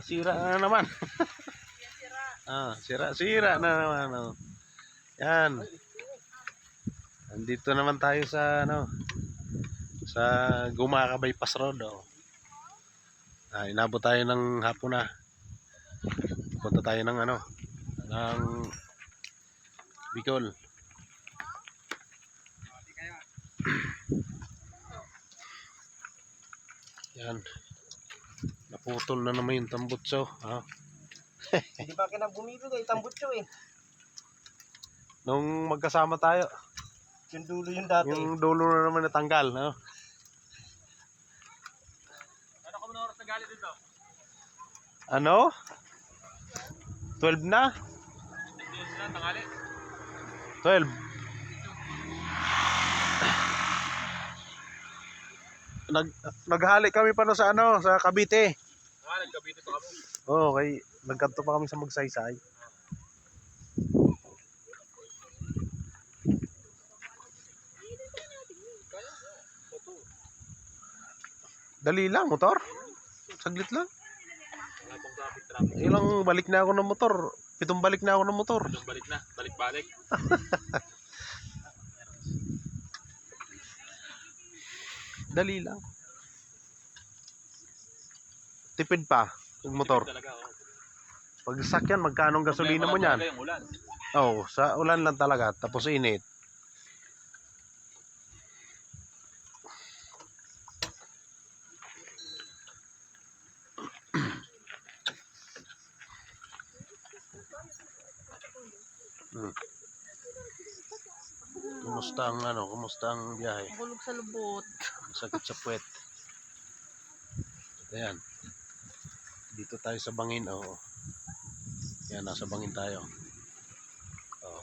Sira na naman. Sira na naman. Oh. Yan. Andito naman tayo sa sa Gumaca Bypass Road. Oh. Inabot tayo ng hapon na. Punta tayo ng ng Bicol. Yan. Naputol na naman yung tambutso. Hindi ba ka bumibig ay tambutso eh. Nung magkasama tayo. Yung dulo yung dati. Yung dulo na naman natanggal. No? Ano ka muna oras na galit dito? Ano? 12 na? Tangali? 12. Naghali kami pa sa sa Cavite. Nagkabito pa kami. Oo, nagkanto pa kami sa Magsaysay. Dali lang, motor. Saglit lang. Wala pong traffic. Ilang balik na ako ng motor. 7 balik na ako ng motor. 7 balik na. Balik-balik. Dali lang. Tipid pa yung motor. Talaga, oh. Pag sakyan, magkano ang gasolina mo niyan? Oo, sa ulan lang talaga. Tapos init. Kumusta ang biyahe? Hulog sa lubot. Sakit sa puwet. Ayan. Dito tayo sa bangin. Oh. Yan, nasa bangin tayo. Oh.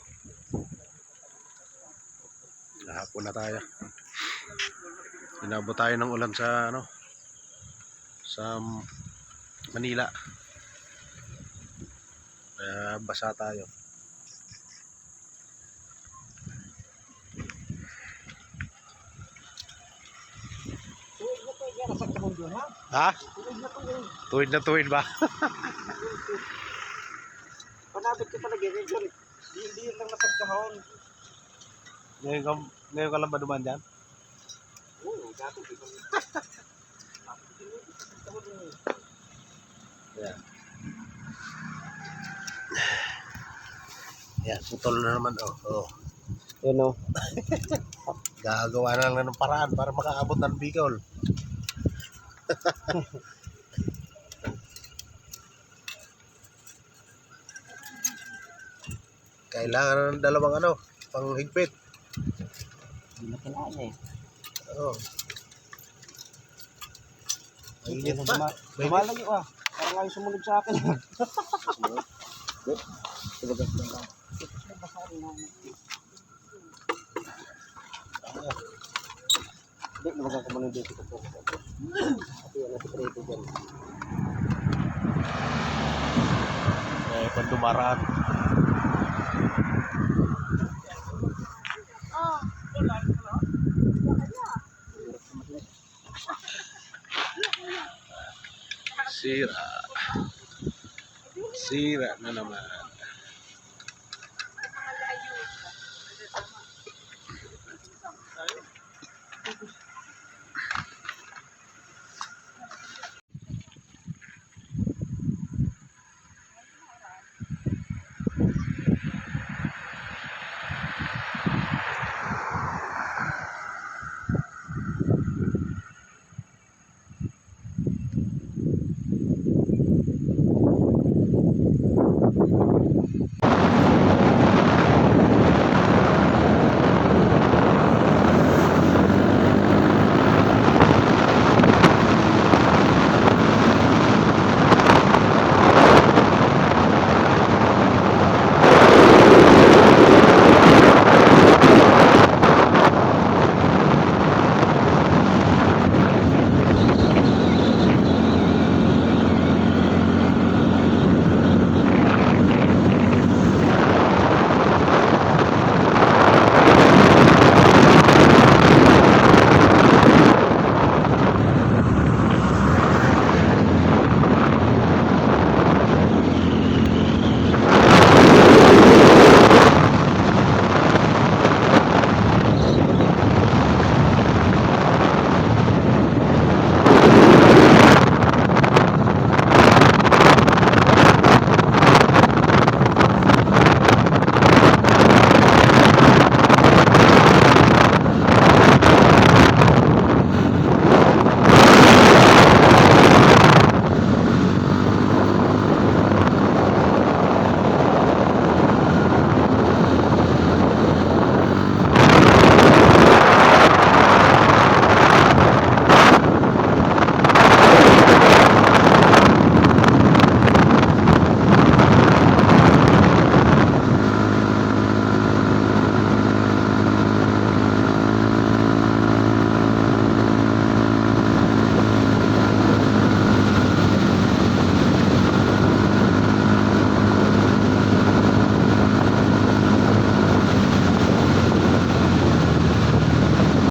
Nahapon na tayo. Inabot tayo ng ulan sa sa Manila. Kaya basa tayo. Ha? Tuwid ba? Panabot ka talaga yun. Hindi lang nasagkahon. Ngayon ka lang ba duman dyan? Oo, gato. Yan. Yan, putol na naman. Oh. Yan o. Gagawa na lang ng paraan para makaabot ng Bicol. Kailangan ng dalawang panghigpit. Hindi na kailangan eh. Oo. Mainit pa. Lumalayo ah. Parang ayaw sumunod sa akin. Tumagas na lang. Hindi, lumagang ka muna dito ko po. At yan, nasikrito dyan. Pandumaraan. Sira na naman.